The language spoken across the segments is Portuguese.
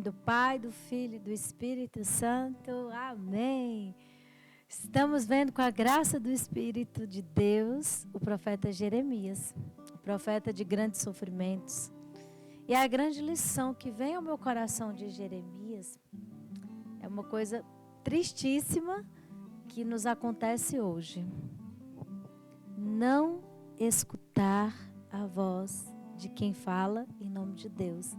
do Pai, do Filho e do Espírito Santo. Amém. Estamos vendo com a graça do Espírito de Deus o profeta Jeremias, o profeta de grandes sofrimentos. E a grande lição que vem ao meu coração de Jeremias é uma coisa tristíssima que nos acontece hoje. Não escutar a voz de quem fala em nome de Deus.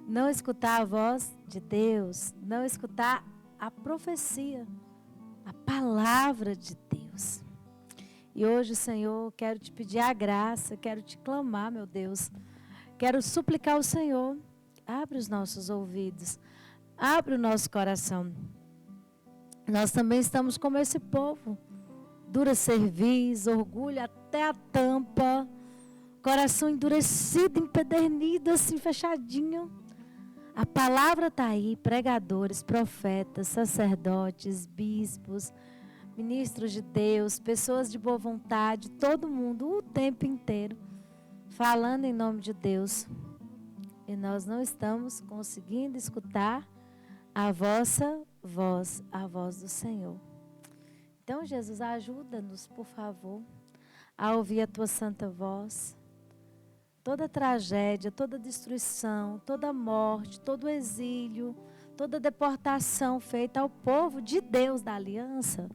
Não escutar a voz de Deus. Não escutar a profecia, a palavra de Deus. E hoje, Senhor, quero te pedir a graça, quero te clamar, meu Deus. Quero suplicar ao Senhor, abre os nossos ouvidos, abre o nosso coração. Nós também estamos como esse povo, dura cerviz, orgulho até a tampa, coração endurecido, empedernido, assim, fechadinho. A palavra está aí, pregadores, profetas, sacerdotes, bispos, ministros de Deus, pessoas de boa vontade, todo mundo, o tempo inteiro, falando em nome de Deus. E nós não estamos conseguindo escutar a vossa voz, a voz do Senhor. Então, Jesus, ajuda-nos, por favor, a ouvir a tua santa voz. Toda tragédia, toda destruição, toda morte, todo exílio, toda deportação feita ao povo de Deus da aliança,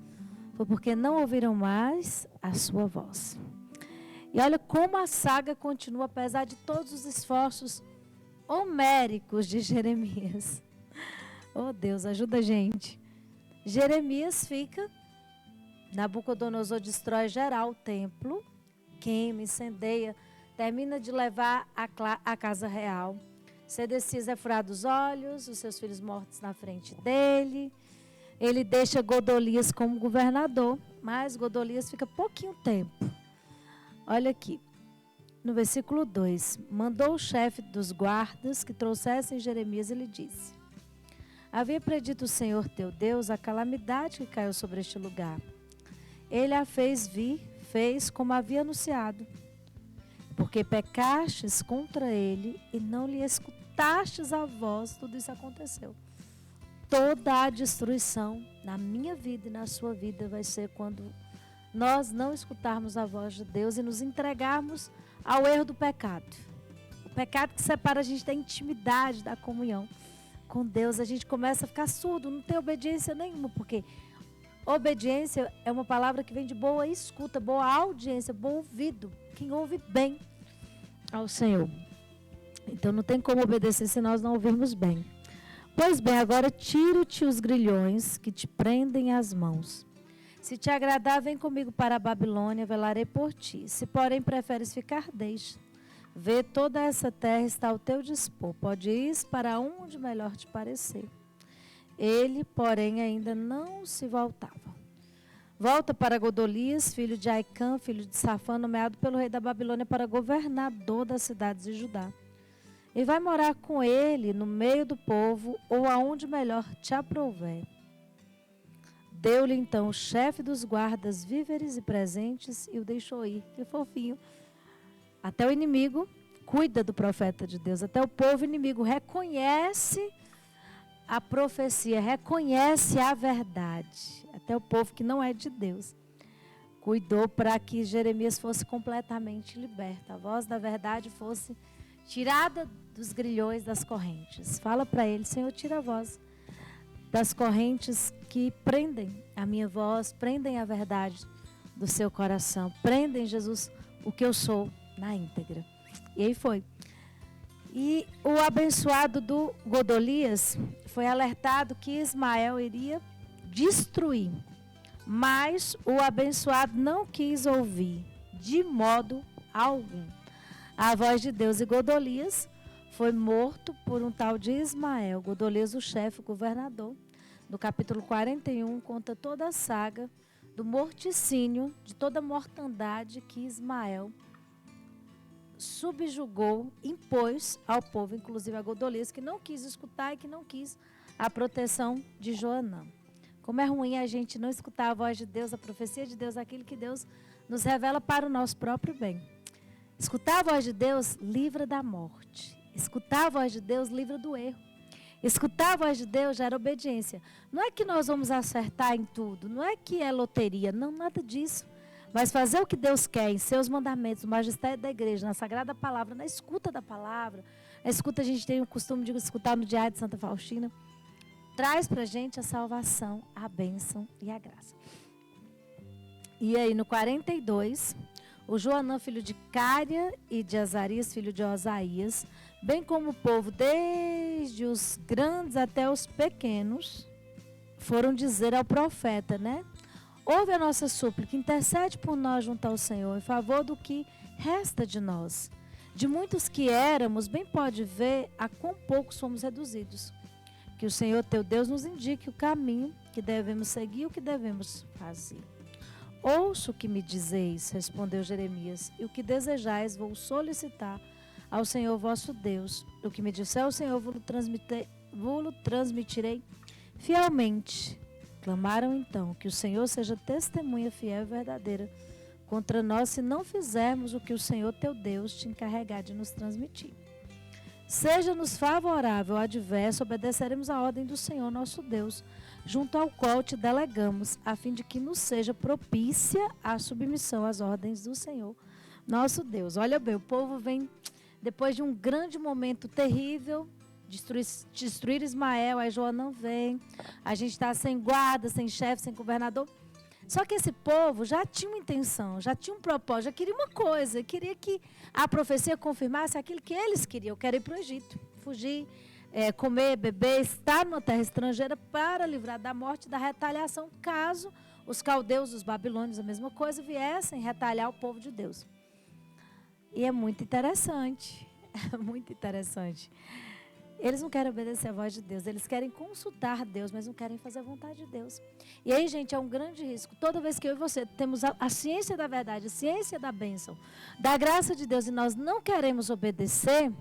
foi porque não ouviram mais a sua voz. E olha como a saga continua, apesar de todos os esforços homéricos de Jeremias. Oh Deus, ajuda a gente. Jeremias fica, Nabucodonosor destrói geral o templo, queima, incendeia, termina de levar a casa real. Sedecias é furado os olhos, os seus filhos mortos na frente dele. Ele deixa Godolias como governador, mas Godolias fica pouquinho tempo. Olha aqui, no versículo 2. Mandou o chefe dos guardas que trouxessem Jeremias e lhe disse: havia predito o Senhor teu Deus a calamidade que caiu sobre este lugar. Ele a fez vir, fez como havia anunciado. Porque pecastes contra ele e não lhe escutastes a voz, tudo isso aconteceu. Toda a destruição na minha vida e na sua vida vai ser quando nós não escutarmos a voz de Deus e nos entregarmos ao erro do pecado. O pecado que separa a gente da intimidade, da comunhão com Deus. A gente começa a ficar surdo, não tem obediência nenhuma, porque obediência é uma palavra que vem de boa escuta, boa audiência, bom ouvido. Quem ouve bem ao Senhor. Então não tem como obedecer se nós não ouvirmos bem. Pois bem, agora tiro-te os grilhões que te prendem as mãos. Se te agradar, vem comigo para a Babilônia, velarei por ti. Se porém preferes ficar, deixa. Vê, toda essa terra está ao teu dispor. Pode ir para onde melhor te parecer. Ele, porém, ainda não se voltava. Volta para Godolias, filho de Aicã, filho de Safã, nomeado pelo rei da Babilônia para governador das cidades de Judá. E vai morar com ele no meio do povo, ou aonde melhor te aprouver. Deu-lhe então o chefe dos guardas víveres e presentes e o deixou ir. Que fofinho. Até o inimigo cuida do profeta de Deus, até o povo inimigo reconhece a profecia, reconhece a verdade. Até o povo que não é de Deus cuidou para que Jeremias fosse completamente liberto. A voz da verdade fosse tirada dos grilhões das correntes. Fala para ele: Senhor, tira a voz das correntes que prendem a minha voz, prendem a verdade do seu coração, prendem, Jesus, o que eu sou na íntegra. E aí foi. E o abençoado do Godolias foi alertado que Ismael iria destruir. Mas o abençoado não quis ouvir, de modo algum, a voz de Deus. E Godolias foi morto por um tal de Ismael. Godolias, o chefe, o governador. No capítulo 41, conta toda a saga do morticínio, de toda a mortandade que Ismael subjugou, impôs ao povo, inclusive a Godolias, que não quis escutar e que não quis a proteção de Joanã. Como é ruim a gente não escutar a voz de Deus, a profecia de Deus, aquilo que Deus nos revela para o nosso próprio bem. Escutar a voz de Deus livra da morte. Escutar a voz de Deus livra do erro. Escutar a voz de Deus gera obediência. Não é que nós vamos acertar em tudo, não é que é loteria, não, nada disso. Mas fazer o que Deus quer em seus mandamentos, no magistério da igreja, na sagrada palavra, na escuta da palavra. Na escuta a gente tem o costume de escutar no diário de Santa Faustina. Traz para a gente a salvação, a bênção e a graça. E aí no 42, o Joanã, filho de Cária, e de Azarias, filho de Osaías, bem como o povo, desde os grandes até os pequenos, foram dizer ao profeta, né? Ouve a nossa súplica, intercede por nós junto ao Senhor, em favor do que resta de nós. De muitos que éramos, bem pode ver a quão poucos fomos reduzidos. Que o Senhor teu Deus nos indique o caminho que devemos seguir e o que devemos fazer. Ouço o que me dizeis, respondeu Jeremias, e o que desejais vou solicitar ao Senhor vosso Deus. O que me disser o Senhor vou-lo transmitirei fielmente. Clamaram então que o Senhor seja testemunha fiel e verdadeira contra nós se não fizermos o que o Senhor teu Deus te encarregar de nos transmitir. Seja-nos favorável ou adverso, obedeceremos a ordem do Senhor nosso Deus, junto ao qual te delegamos, a fim de que nos seja propícia a submissão às ordens do Senhor nosso Deus. Olha bem, o povo vem, depois de um grande momento terrível, destruir Ismael, aí Joanã vem, a gente está sem guarda, sem chefe, sem governador. Só que esse povo já tinha uma intenção, já tinha um propósito, já queria uma coisa, queria que a profecia confirmasse aquilo que eles queriam. Eu quero ir para o Egito, fugir, comer, beber, estar numa terra estrangeira para livrar da morte e da retaliação, caso os caldeus, os babilônios, a mesma coisa, viessem retalhar o povo de Deus. E é muito interessante, muito interessante. Eles não querem obedecer a voz de Deus, eles querem consultar Deus, mas não querem fazer a vontade de Deus. E aí, gente, é um grande risco. Toda vez que eu e você temos a ciência da verdade, a ciência da bênção, da graça de Deus, e nós não queremos obedecer,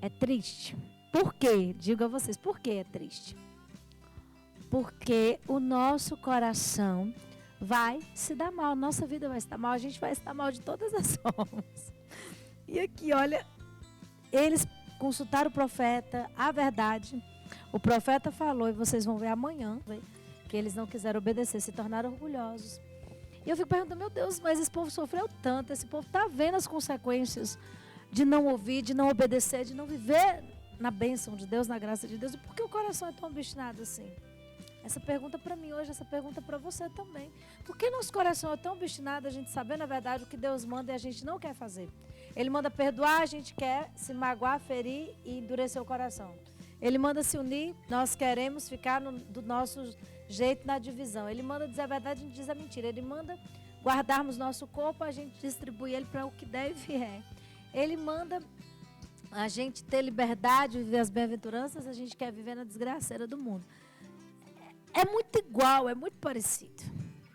é triste. Por quê? Digo a vocês, por que é triste? Porque o nosso coração vai se dar mal, nossa vida vai se dar mal, a gente vai se dar mal de todas as formas. E aqui, olha, eles consultaram o profeta, a verdade. O profeta falou, e vocês vão ver amanhã, que eles não quiseram obedecer, se tornaram orgulhosos. E eu fico perguntando, meu Deus, mas esse povo sofreu tanto, esse povo está vendo as consequências de não ouvir, de não obedecer, de não viver na bênção de Deus, na graça de Deus. E por que o coração é tão obstinado assim? Essa pergunta para mim hoje, essa pergunta para você também. Por que nosso coração é tão obstinado, a gente saber na verdade o que Deus manda e a gente não quer fazer? Ele manda perdoar, a gente quer se magoar, ferir e endurecer o coração. Ele manda se unir, nós queremos ficar do nosso jeito na divisão. Ele manda dizer a verdade, a gente diz a mentira. Ele manda guardarmos nosso corpo, a gente distribui ele para o que deve e é. Ele manda a gente ter liberdade, viver as bem-aventuranças, a gente quer viver na desgraceira do mundo. É muito igual, é muito parecido.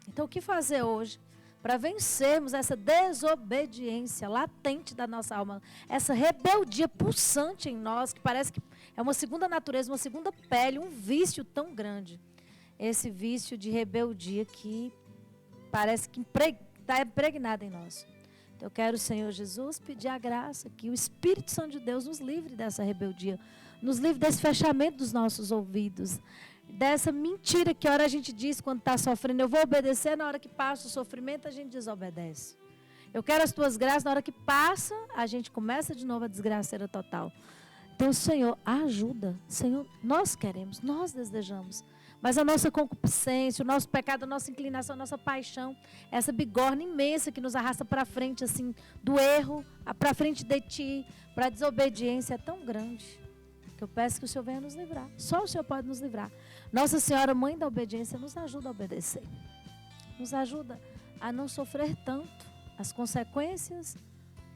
Então, o que fazer hoje para vencermos essa desobediência latente da nossa alma, essa rebeldia pulsante em nós, que parece que é uma segunda natureza, uma segunda pele, um vício tão grande. Esse vício de rebeldia que parece que está impregnado em nós. Então, eu quero, Senhor Jesus, pedir a graça que o Espírito Santo de Deus nos livre dessa rebeldia, nos livre desse fechamento dos nossos ouvidos, dessa mentira que a hora a gente diz quando está sofrendo, eu vou obedecer, na hora que passa o sofrimento a gente desobedece. Eu quero as tuas graças, na hora que passa a gente começa de novo a desgraceira total. Então, Senhor, ajuda. Senhor, nós queremos, nós desejamos, mas a nossa concupiscência, o nosso pecado, a nossa inclinação, a nossa paixão, essa bigorna imensa que nos arrasta para frente assim, do erro, para frente de ti, para a desobediência é tão grande. Eu peço que o Senhor venha nos livrar. Só o Senhor pode nos livrar. Nossa Senhora, Mãe da Obediência, nos ajuda a obedecer. Nos ajuda a não sofrer tanto as consequências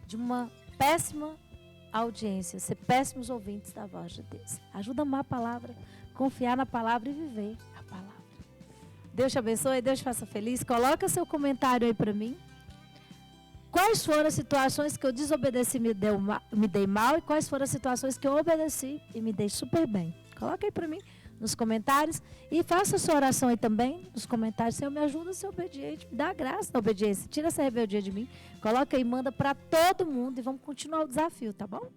de uma péssima audiência, ser péssimos ouvintes da voz de Deus. Ajuda a amar a palavra, confiar na palavra e viver a palavra. Deus te abençoe, Deus te faça feliz. Coloca seu comentário aí para mim. Quais foram as situações que eu desobedeci e me dei mal e quais foram as situações que eu obedeci e me dei super bem? Coloca aí para mim nos comentários e faça a sua oração aí também nos comentários. Senhor, me ajuda a ser obediente, me dá a graça da obediência, tira essa rebeldia de mim, coloca aí, manda para todo mundo e vamos continuar o desafio, tá bom?